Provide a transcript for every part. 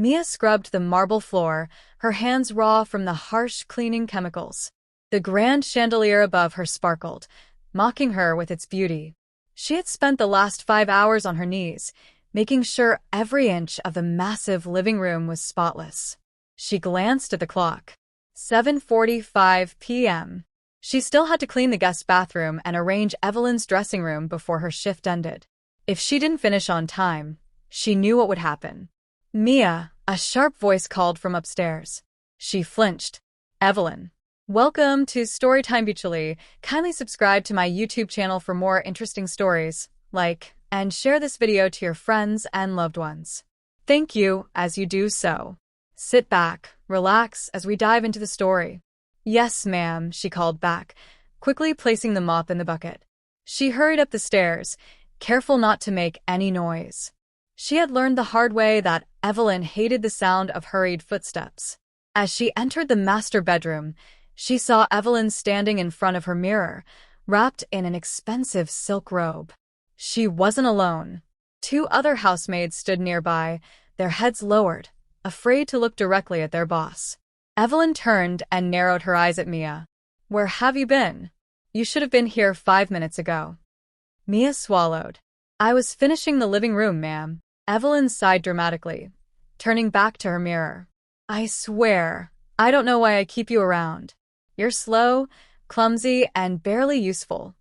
Mia scrubbed the marble floor, her hands raw from the harsh cleaning chemicals. The grand chandelier above her sparkled, mocking her with its beauty. She had spent the last 5 hours on her knees, making sure every inch of the massive living room was spotless. She glanced at the clock. 7:45 p.m. She still had to clean the guest bathroom and arrange Evelyn's dressing room before her shift ended. If she didn't finish on time, she knew what would happen. "Mia," a sharp voice called from upstairs. She flinched. "Evelyn. Welcome to Storytime Betrayal. Kindly subscribe to my YouTube channel for more interesting stories. Like and share this video to your friends and loved ones. Thank you as you do so. Sit back, relax as we dive into the story." "Yes, ma'am," she called back, quickly placing the mop in the bucket. She hurried up the stairs, careful not to make any noise. She had learned the hard way that Evelyn hated the sound of hurried footsteps. As she entered the master bedroom, she saw Evelyn standing in front of her mirror, wrapped in an expensive silk robe. She wasn't alone. 2 other housemaids stood nearby, their heads lowered, afraid to look directly at their boss. Evelyn turned and narrowed her eyes at Mia. "Where have you been? You should have been here 5 minutes ago." Mia swallowed. "I was finishing the living room, ma'am." Evelyn sighed dramatically, turning back to her mirror. "I swear, I don't know why I keep you around. You're slow, clumsy, and barely useful."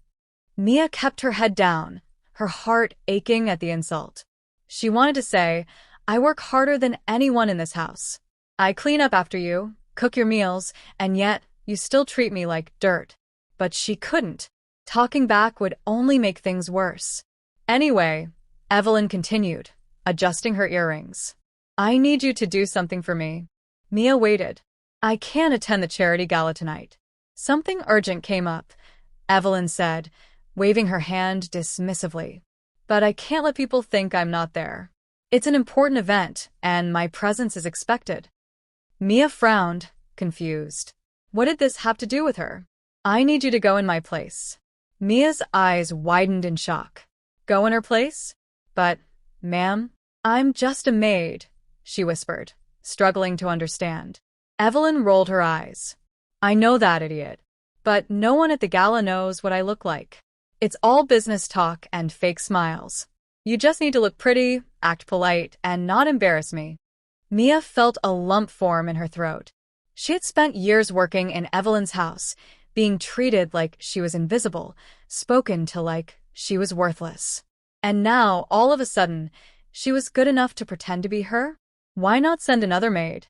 Mia kept her head down, her heart aching at the insult. She wanted to say, "I work harder than anyone in this house. I clean up after you, cook your meals, and yet you still treat me like dirt." But she couldn't. Talking back would only make things worse. "Anyway," Evelyn continued, adjusting her earrings, "I need you to do something for me." Mia waited. "I can't attend the charity gala tonight. Something urgent came up," Evelyn said, waving her hand dismissively. "But I can't let people think I'm not there. It's an important event, and my presence is expected." Mia frowned, confused. What did this have to do with her? "I need you to go in my place." Mia's eyes widened in shock. "Go in her place? But, ma'am, I'm just a maid," she whispered, struggling to understand. Evelyn rolled her eyes. "I know that, idiot. But no one at the gala knows what I look like. It's all business talk and fake smiles. You just need to look pretty, act polite, and not embarrass me." Mia felt a lump form in her throat. She had spent years working in Evelyn's house, being treated like she was invisible, spoken to like she was worthless. And now, all of a sudden, she was good enough to pretend to be her? Why not send another maid?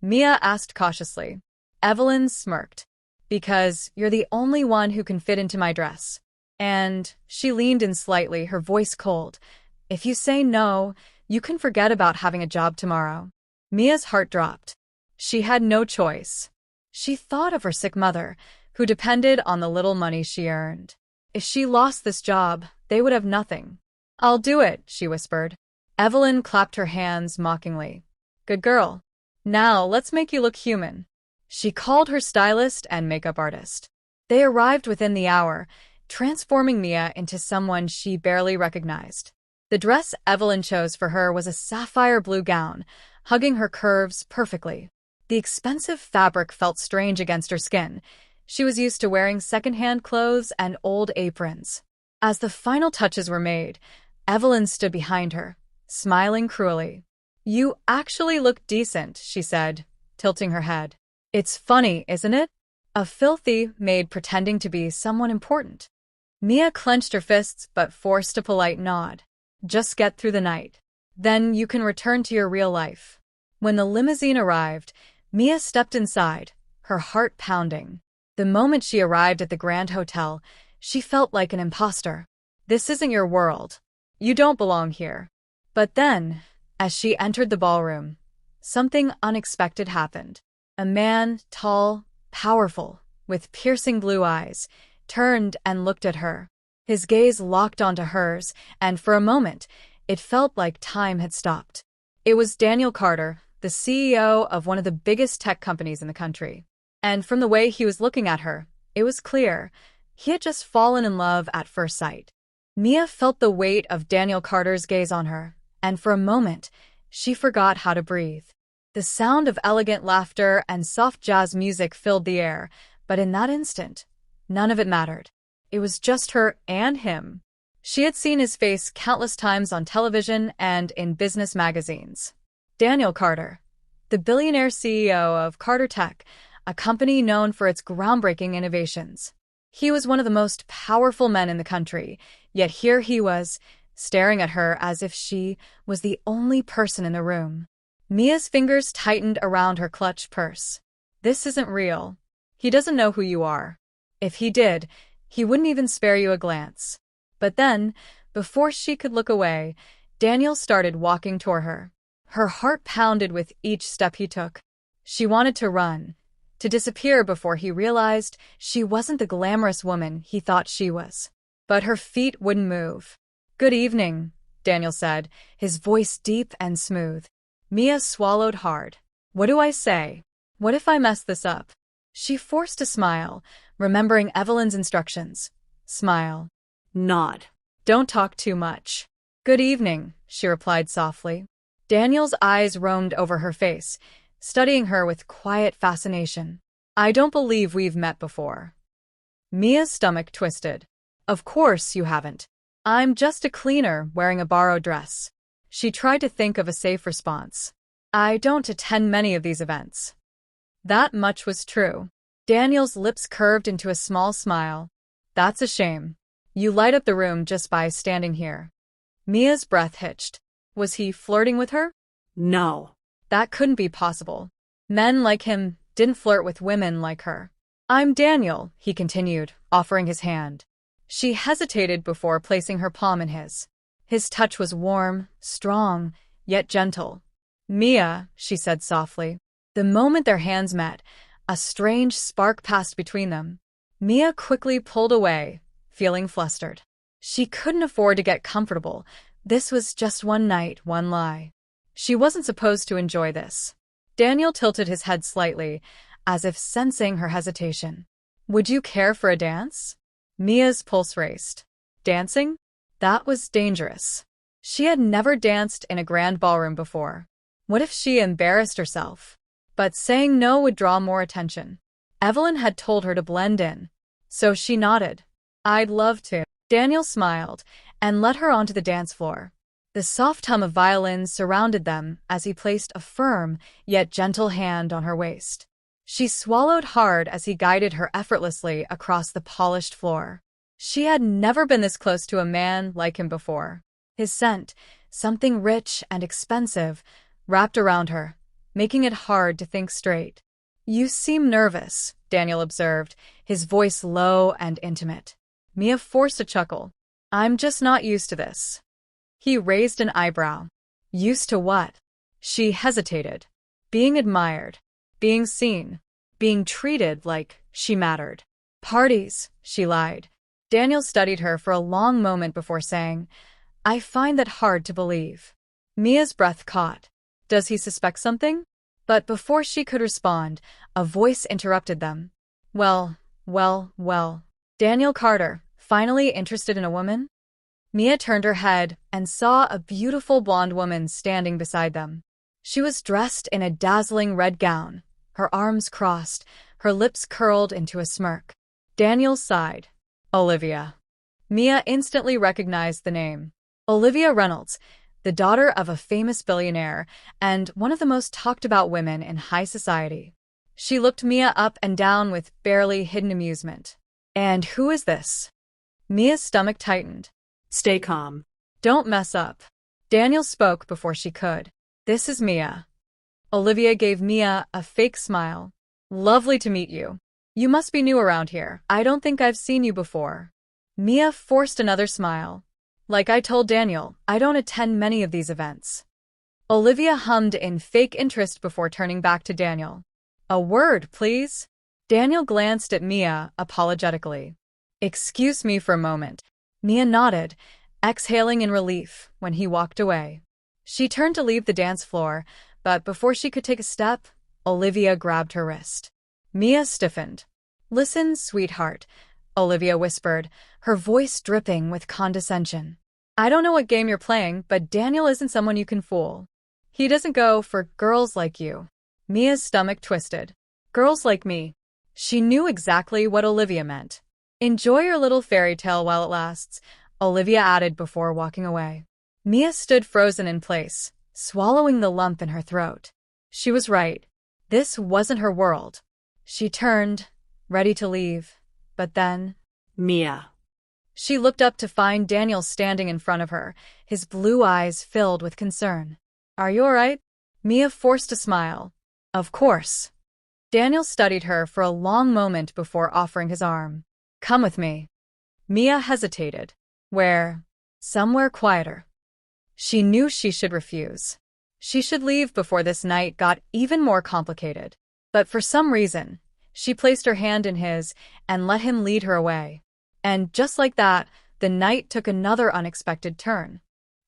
Mia asked cautiously. Evelyn smirked. "Because you're the only one who can fit into my dress." And she leaned in slightly, her voice cold. "If you say no, you can forget about having a job tomorrow." Mia's heart dropped. She had no choice. She thought of her sick mother, who depended on the little money she earned. If she lost this job, they would have nothing. "I'll do it," she whispered. Evelyn clapped her hands mockingly. "Good girl. Now let's make you look human." She called her stylist and makeup artist. They arrived within the hour, transforming Mia into someone she barely recognized. The dress Evelyn chose for her was a sapphire blue gown, hugging her curves perfectly. The expensive fabric felt strange against her skin. She was used to wearing secondhand clothes and old aprons. As the final touches were made, Evelyn stood behind her, smiling cruelly. "You actually look decent," she said, tilting her head. "It's funny, isn't it? A filthy maid pretending to be someone important." Mia clenched her fists but forced a polite nod. "Just get through the night. Then you can return to your real life." When the limousine arrived, Mia stepped inside, her heart pounding. The moment she arrived at the Grand Hotel, she felt like an imposter. This isn't your world. You don't belong here. But then, as she entered the ballroom, something unexpected happened. A man, tall, powerful, with piercing blue eyes, turned and looked at her. His gaze locked onto hers, and for a moment, it felt like time had stopped. It was Daniel Carter, the CEO of one of the biggest tech companies in the country. And from the way he was looking at her, it was clear he had just fallen in love at first sight. Mia felt the weight of Daniel Carter's gaze on her, and for a moment, She forgot how to breathe. The sound of elegant laughter and soft jazz music filled the air, but in that instant, none of it mattered. It was just her and him. She had seen his face countless times on television and in business magazines. Daniel Carter, the billionaire CEO of Carter Tech, a company known for its groundbreaking innovations. He was one of the most powerful men in the country, yet here he was, staring at her as if she was the only person in the room. Mia's fingers tightened around her clutch purse. This isn't real. He doesn't know who you are. If he did, he wouldn't even spare you a glance. But then, before she could look away, Daniel started walking toward her. Her heart pounded with each step he took. She wanted to run, to disappear before he realized she wasn't the glamorous woman he thought she was. But her feet wouldn't move. "Good evening," Daniel said, his voice deep and smooth. Mia swallowed hard. "What do I say? What if I mess this up?" She forced a smile, remembering Evelyn's instructions. Smile. Nod. "Don't talk too much." "Good evening," she replied softly. Daniel's eyes roamed over her face, studying her with quiet fascination. "I don't believe we've met before." Mia's stomach twisted. "Of course you haven't. I'm just a cleaner wearing a borrowed dress." She tried to think of a safe response. "I don't attend many of these events." That much was true. Daniel's lips curved into a small smile. "That's a shame. You light up the room just by standing here." Mia's breath hitched. Was he flirting with her? No. That couldn't be possible. Men like him didn't flirt with women like her. "I'm Daniel," he continued, offering his hand. She hesitated before placing her palm in his. His touch was warm, strong, yet gentle. "Mia," she said softly. The moment their hands met, a strange spark passed between them. Mia quickly pulled away, feeling flustered. She couldn't afford to get comfortable. This was just one night, one lie. She wasn't supposed to enjoy this. Daniel tilted his head slightly, as if sensing her hesitation. "Would you care for a dance?" Mia's pulse raced. Dancing? That was dangerous. She had never danced in a grand ballroom before. What if she embarrassed herself? But saying no would draw more attention. Evelyn had told her to blend in. So she nodded. "I'd love to." Daniel smiled and led her onto the dance floor. The soft hum of violins surrounded them as he placed a firm yet gentle hand on her waist. She swallowed hard as he guided her effortlessly across the polished floor. She had never been this close to a man like him before. His scent, something rich and expensive, wrapped around her, making it hard to think straight. "You seem nervous," Daniel observed, his voice low and intimate. Mia forced a chuckle. "I'm just not used to this." He raised an eyebrow. "Used to what?" She hesitated. Being admired, being seen, being treated like she mattered. "Parties," she lied. Daniel studied her for a long moment before saying, "I find that hard to believe." Mia's breath caught. Does he suspect something? But before she could respond, a voice interrupted them. Well. Daniel Carter, finally interested in a woman? Mia turned her head and saw a beautiful blonde woman standing beside them. She was dressed in a dazzling red gown, her arms crossed, her lips curled into a smirk. Daniel sighed. Olivia. Mia instantly recognized the name. Olivia Reynolds, the daughter of a famous billionaire and one of the most talked-about women in high society. She looked Mia up and down with barely hidden amusement. "And who is this?" Mia's stomach tightened. "Stay calm. Don't mess up." Daniel spoke before she could. "This is Mia." Olivia gave Mia a fake smile. "Lovely to meet you. You must be new around here. I don't think I've seen you before." Mia forced another smile. "Like I told Daniel, I don't attend many of these events." Olivia hummed in fake interest before turning back to Daniel. "A word, please." Daniel glanced at Mia apologetically. "Excuse me for a moment." Mia nodded, exhaling in relief when he walked away. She turned to leave the dance floor, but before she could take a step, Olivia grabbed her wrist. Mia stiffened. "Listen, sweetheart," Olivia whispered, her voice dripping with condescension. "I don't know what game you're playing, but Daniel isn't someone you can fool. He doesn't go for girls like you. Mia's stomach twisted. Girls like me. She knew exactly what Olivia meant. Enjoy your little fairy tale while it lasts, Olivia added before walking away. Mia stood frozen in place, swallowing the lump in her throat. She was right. This wasn't her world. She turned, ready to leave, but then… Mia. She looked up to find Daniel standing in front of her, his blue eyes filled with concern. Are you all right? Mia forced a smile. Of course. Daniel studied her for a long moment before offering his arm. Come with me. Mia hesitated. Where? Somewhere quieter. She knew she should refuse. She should leave before this night got even more complicated. But for some reason, she placed her hand in his and let him lead her away. And just like that, the night took another unexpected turn.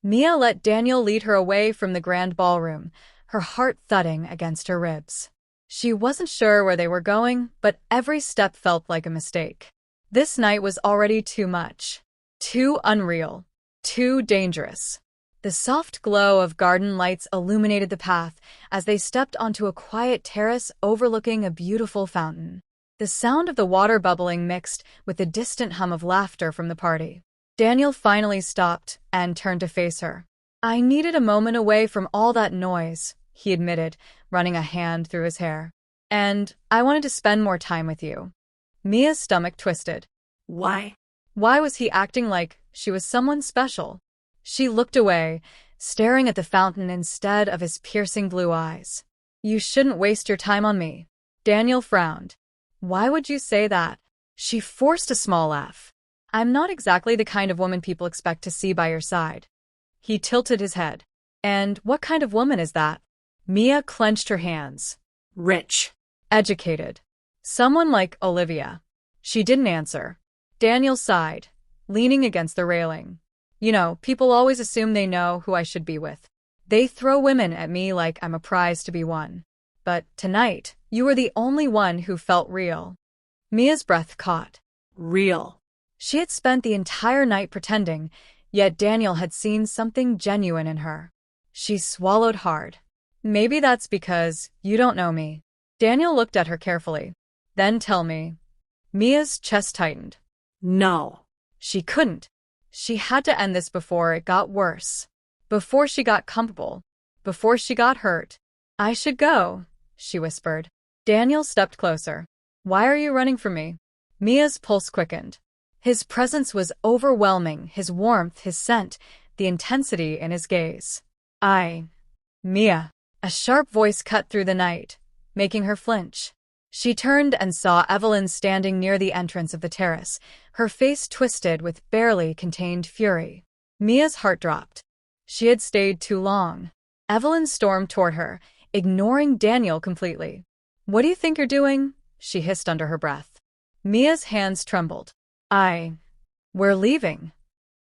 Mia let Daniel lead her away from the grand ballroom, her heart thudding against her ribs. She wasn't sure where they were going, but every step felt like a mistake. This night was already too much. Too unreal. Too dangerous. The soft glow of garden lights illuminated the path as they stepped onto a quiet terrace overlooking a beautiful fountain. The sound of the water bubbling mixed with the distant hum of laughter from the party. Daniel finally stopped and turned to face her. I needed a moment away from all that noise, he admitted, running a hand through his hair. And I wanted to spend more time with you. Mia's stomach twisted. Why? Why was he acting like she was someone special? She looked away, staring at the fountain instead of his piercing blue eyes. You shouldn't waste your time on me. Daniel frowned. Why would you say that? She forced a small laugh. I'm not exactly the kind of woman people expect to see by your side. He tilted his head. And what kind of woman is that? Mia clenched her hands. Rich. Educated. Someone like Olivia. She didn't answer. Daniel sighed, leaning against the railing. You know, people always assume they know who I should be with. They throw women at me like I'm a prize to be won. But tonight, you were the only one who felt real. Mia's breath caught. Real. She had spent the entire night pretending, yet Daniel had seen something genuine in her. She swallowed hard. Maybe that's because you don't know me. Daniel looked at her carefully. Then tell me. Mia's chest tightened. No. She couldn't. She had to end this before it got worse. Before she got comfortable. Before she got hurt. I should go, she whispered. Daniel stepped closer. Why are you running from me? Mia's pulse quickened. His presence was overwhelming, his warmth, his scent, the intensity in his gaze. Mia. A sharp voice cut through the night, making her flinch. She turned and saw Evelyn standing near the entrance of the terrace, her face twisted with barely contained fury. Mia's heart dropped. She had stayed too long. Evelyn stormed toward her, ignoring Daniel completely. What do you think you're doing? She hissed under her breath. Mia's hands trembled. We're leaving.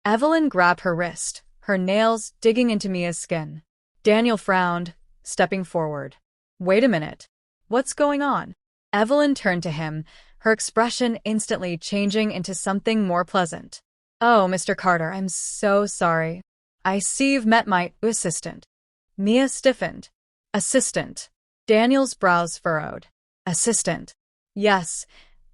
Evelyn grabbed her wrist, her nails digging into Mia's skin. Daniel frowned, stepping forward. Wait a minute. What's going on? Evelyn turned to him, her expression instantly changing into something more pleasant. Oh, Mr. Carter, I'm so sorry. I see you've met my assistant. Mia stiffened. Assistant. Daniel's brows furrowed. Assistant. Yes,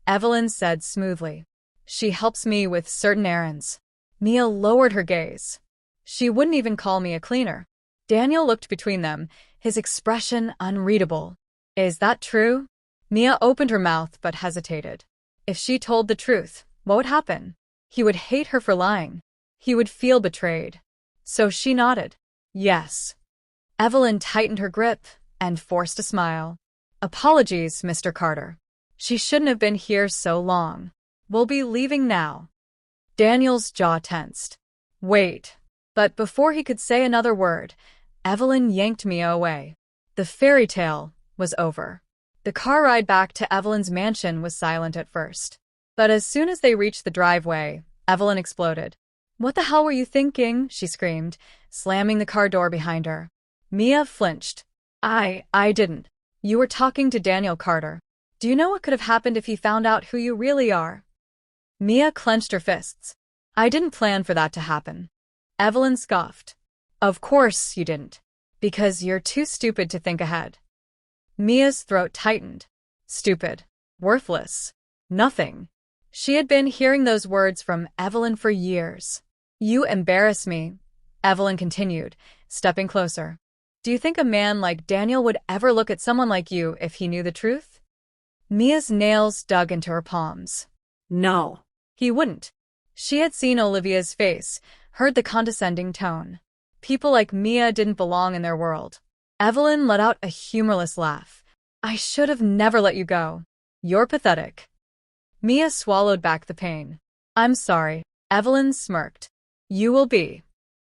Evelyn said smoothly. She helps me with certain errands. Mia lowered her gaze. She wouldn't even call me a cleaner. Daniel looked between them, his expression unreadable. Is that true? Mia opened her mouth but hesitated. If she told the truth, what would happen? He would hate her for lying. He would feel betrayed. So she nodded. Yes. Evelyn tightened her grip and forced a smile. Apologies, Mr. Carter. She shouldn't have been here so long. We'll be leaving now. Daniel's jaw tensed. Wait. But before he could say another word, Evelyn yanked Mia away. The fairy tale was over. The car ride back to Evelyn's mansion was silent at first. But as soon as they reached the driveway, Evelyn exploded. What the hell were you thinking? She screamed, slamming the car door behind her. Mia flinched. I didn't. You were talking to Daniel Carter. Do you know what could have happened if he found out who you really are? Mia clenched her fists. I didn't plan for that to happen. Evelyn scoffed. Of course you didn't. Because you're too stupid to think ahead. Mia's throat tightened. Stupid. Worthless. Nothing. She had been hearing those words from Evelyn for years. You embarrass me, Evelyn continued, stepping closer. Do you think a man like Daniel would ever look at someone like you if he knew the truth? Mia's nails dug into her palms. No. He wouldn't. She had seen Olivia's face, heard the condescending tone. People like Mia didn't belong in their world. Evelyn let out a humorless laugh. I should have never let you go. You're pathetic. Mia swallowed back the pain. I'm sorry. Evelyn smirked. You will be.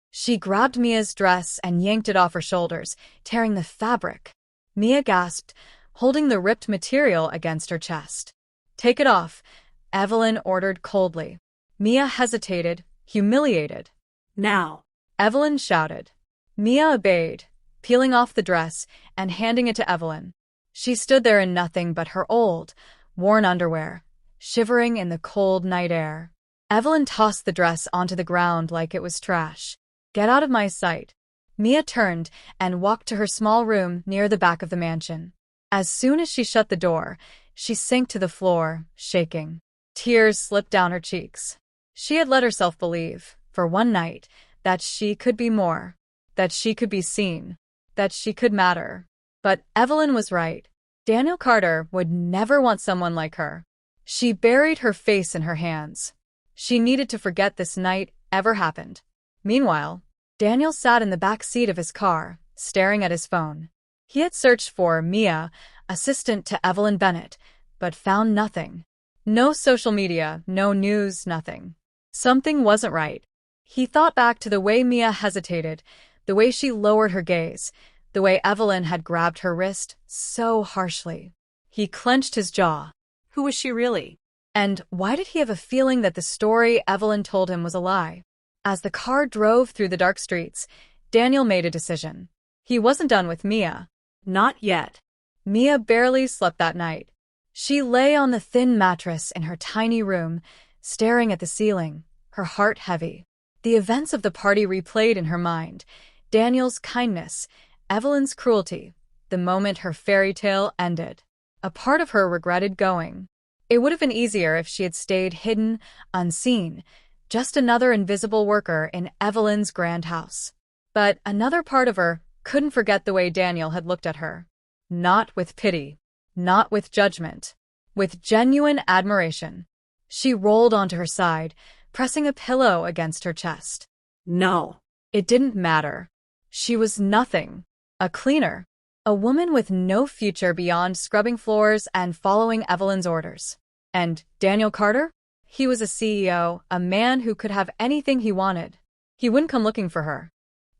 She grabbed Mia's dress and yanked it off her shoulders, tearing the fabric. Mia gasped, holding the ripped material against her chest. Take it off, Evelyn ordered coldly. Mia hesitated, humiliated. Now. Evelyn shouted. Mia obeyed, peeling off the dress and handing it to Evelyn. She stood there in nothing but her old, worn underwear, shivering in the cold night air. Evelyn tossed the dress onto the ground like it was trash. Get out of my sight. Mia turned and walked to her small room near the back of the mansion. As soon as she shut the door, she sank to the floor, shaking. Tears slipped down her cheeks. She had let herself believe, for one night, that she could be more, that she could be seen, that she could matter. But Evelyn was right. Daniel Carter would never want someone like her. She buried her face in her hands. She needed to forget this night ever happened. Meanwhile, Daniel sat in the back seat of his car, staring at his phone. He had searched for Mia, assistant to Evelyn Bennett, but found nothing. No social media, no news, nothing. Something wasn't right. He thought back to the way Mia hesitated, the way she lowered her gaze, the way Evelyn had grabbed her wrist so harshly. He clenched his jaw. Who was she really? And why did he have a feeling that the story Evelyn told him was a lie? As the car drove through the dark streets, Daniel made a decision. He wasn't done with Mia. Not yet. Mia barely slept that night. She lay on the thin mattress in her tiny room, staring at the ceiling, her heart heavy. The events of the party replayed in her mind. Daniel's kindness, Evelyn's cruelty, the moment her fairy tale ended. A part of her regretted going. It would have been easier if she had stayed hidden, unseen, just another invisible worker in Evelyn's grand house. But another part of her couldn't forget the way Daniel had looked at her. Not with pity, not with judgment, with genuine admiration. She rolled onto her side, pressing a pillow against her chest. No. It didn't matter. She was nothing. A cleaner. A woman with no future beyond scrubbing floors and following Evelyn's orders. And Daniel Carter? He was a CEO, a man who could have anything he wanted. He wouldn't come looking for her.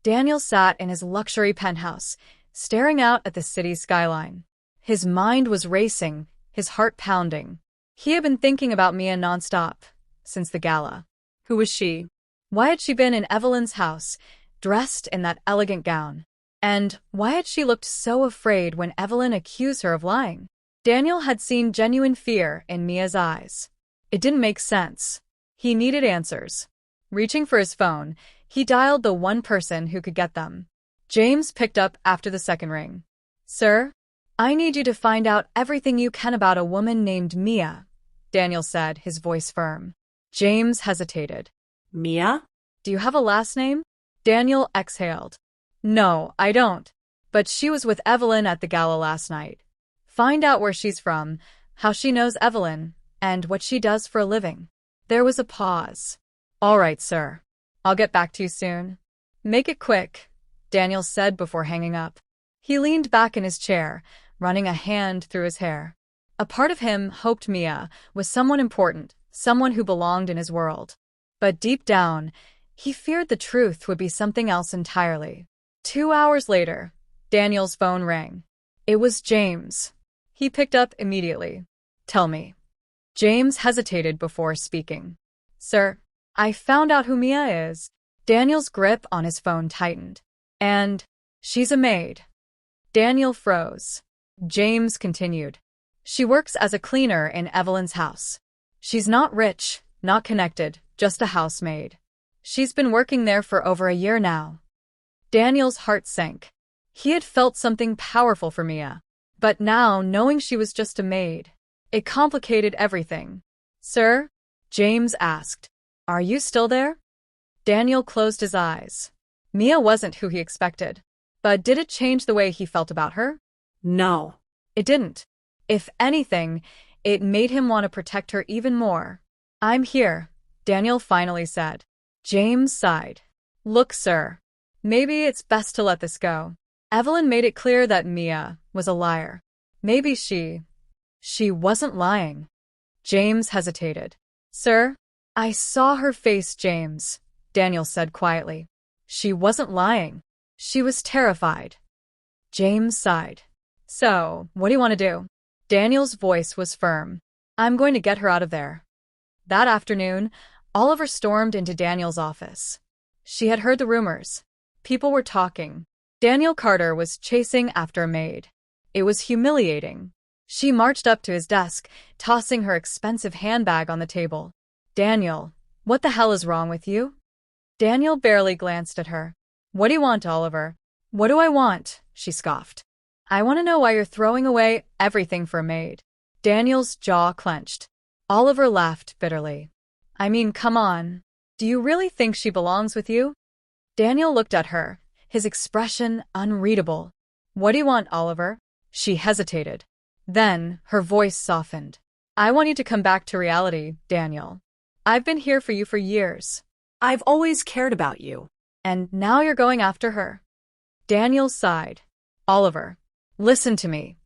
Daniel sat in his luxury penthouse, staring out at the city's skyline. His mind was racing, his heart pounding. He had been thinking about Mia nonstop, since the gala. Who was she? Why had she been in Evelyn's house, dressed in that elegant gown? And why had she looked so afraid when Evelyn accused her of lying? Daniel had seen genuine fear in Mia's eyes. It didn't make sense. He needed answers. Reaching for his phone, he dialed the one person who could get them. James picked up after the second ring. Sir, I need you to find out everything you can about a woman named Mia, Daniel said, his voice firm. James hesitated. Mia? Do you have a last name? Daniel exhaled. No, I don't. But she was with Evelyn at the gala last night. Find out where she's from, how she knows Evelyn, and what she does for a living. There was a pause. All right, sir. I'll get back to you soon. Make it quick, Daniel said before hanging up. He leaned back in his chair, running a hand through his hair. A part of him hoped Mia was someone important, someone who belonged in his world. But deep down, he feared the truth would be something else entirely. 2 hours later, Daniel's phone rang. It was James. He picked up immediately. Tell me. James hesitated before speaking. Sir, I found out who Mia is. Daniel's grip on his phone tightened. And she's a maid. Daniel froze. James continued. She works as a cleaner in Evelyn's house. She's not rich, not connected, just a housemaid. She's been working there for over a year now. Daniel's heart sank. He had felt something powerful for Mia. But now, knowing she was just a maid, it complicated everything. "Sir?" James asked. "Are you still there?" Daniel closed his eyes. Mia wasn't who he expected. But did it change the way he felt about her? No. It didn't. If anything, it made him want to protect her even more. "I'm here," Daniel finally said. James sighed. "Look, sir. Maybe it's best to let this go." Evelyn made it clear that Mia was a liar. Maybe she wasn't lying. James hesitated. "Sir?" "I saw her face, James," Daniel said quietly. "She wasn't lying. She was terrified." James sighed. "So, what do you want to do?" Daniel's voice was firm. "I'm going to get her out of there." That afternoon, Oliver stormed into Daniel's office. She had heard the rumors. People were talking. Daniel Carter was chasing after a maid. It was humiliating. She marched up to his desk, tossing her expensive handbag on the table. "Daniel, what the hell is wrong with you?" Daniel barely glanced at her. "What do you want, Oliver?" "What do I want?" she scoffed. "I want to know why you're throwing away everything for a maid." Daniel's jaw clenched. Oliver laughed bitterly. "I mean, come on. Do you really think she belongs with you?" Daniel looked at her, his expression unreadable. "What do you want, Oliver?" She hesitated. Then, her voice softened. "I want you to come back to reality, Daniel. I've been here for you for years. I've always cared about you. And now you're going after her." Daniel sighed. "Oliver, listen to me."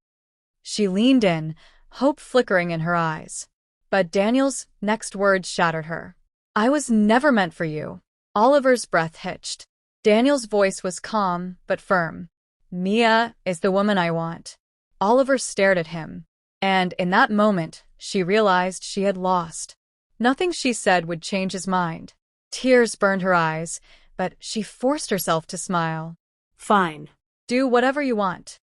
She leaned in, hope flickering in her eyes. But Daniel's next words shattered her. "I was never meant for you." Oliver's breath hitched. Daniel's voice was calm but firm. "Mia is the woman I want." Oliver stared at him. And in that moment, she realized she had lost. Nothing she said would change his mind. Tears burned her eyes, but she forced herself to smile. Fine. "Do whatever you want."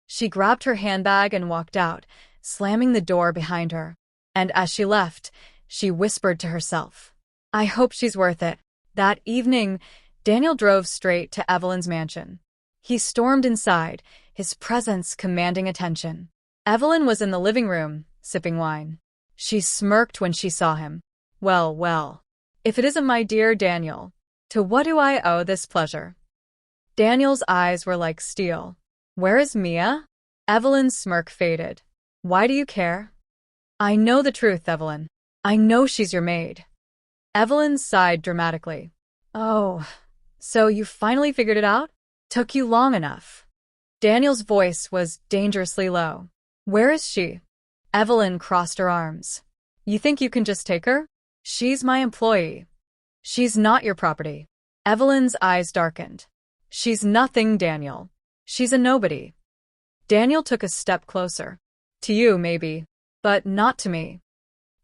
She grabbed her handbag and walked out, slamming the door behind her. And as she left, she whispered to herself, "I hope she's worth it." That evening, Daniel drove straight to Evelyn's mansion. He stormed inside, his presence commanding attention. Evelyn was in the living room, sipping wine. She smirked when she saw him. "Well, well. If it isn't my dear Daniel. To what do I owe this pleasure?" Daniel's eyes were like steel. "Where is Mia?" Evelyn's smirk faded. "Why do you care?" "I know the truth, Evelyn. I know she's your maid." Evelyn sighed dramatically. "Oh, so you finally figured it out? Took you long enough." Daniel's voice was dangerously low. "Where is she?" Evelyn crossed her arms. "You think you can just take her? She's my employee. She's not your property." Evelyn's eyes darkened. "She's nothing, Daniel. She's a nobody." Daniel took a step closer. "To you, maybe, but not to me."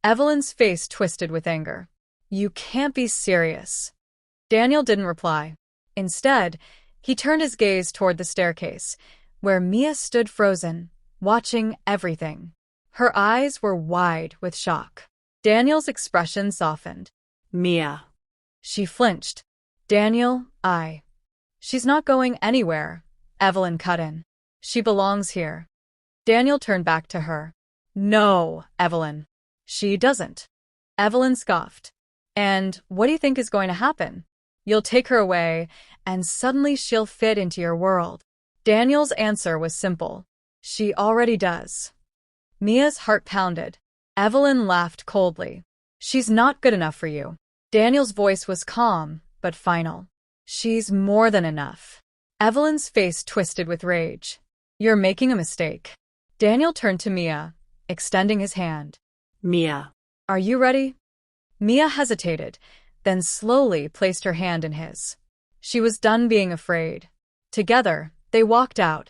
Evelyn's face twisted with anger. "You can't be serious." Daniel didn't reply. Instead, he turned his gaze toward the staircase, where Mia stood frozen, watching everything. Her eyes were wide with shock. Daniel's expression softened. Mia. She flinched. "Daniel, She's not going anywhere," Evelyn cut in. "She belongs here." Daniel turned back to her. "No, Evelyn. She doesn't." Evelyn scoffed. "And what do you think is going to happen? You'll take her away, and suddenly she'll fit into your world." Daniel's answer was simple. "She already does." Mia's heart pounded. Evelyn laughed coldly. "She's not good enough for you." Daniel's voice was calm, but final. "She's more than enough." Evelyn's face twisted with rage. "You're making a mistake." Daniel turned to Mia, extending his hand. Mia. "Are you ready?" Mia hesitated, then slowly placed her hand in his. She was done being afraid. Together, they walked out,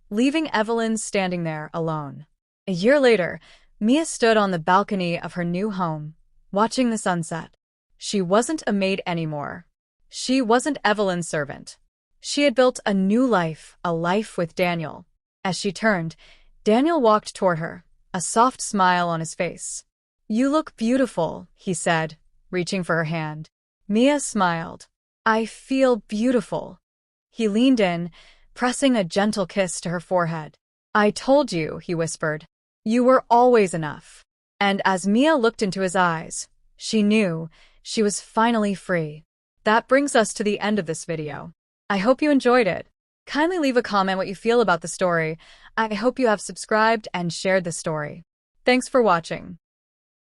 leaving Evelyn standing there alone. A year later, Mia stood on the balcony of her new home, watching the sunset. She wasn't a maid anymore. She wasn't Evelyn's servant. She had built a new life, a life with Daniel. As she turned, Daniel walked toward her, a soft smile on his face. "You look beautiful," he said, reaching for her hand. Mia smiled. "I feel beautiful." He leaned in, pressing a gentle kiss to her forehead. "I told you," he whispered. "You were always enough." And as Mia looked into his eyes, she knew she was finally free. That brings us to the end of this video. I hope you enjoyed it. Kindly leave a comment what you feel about the story. I hope you have subscribed and shared the story. Thanks for watching.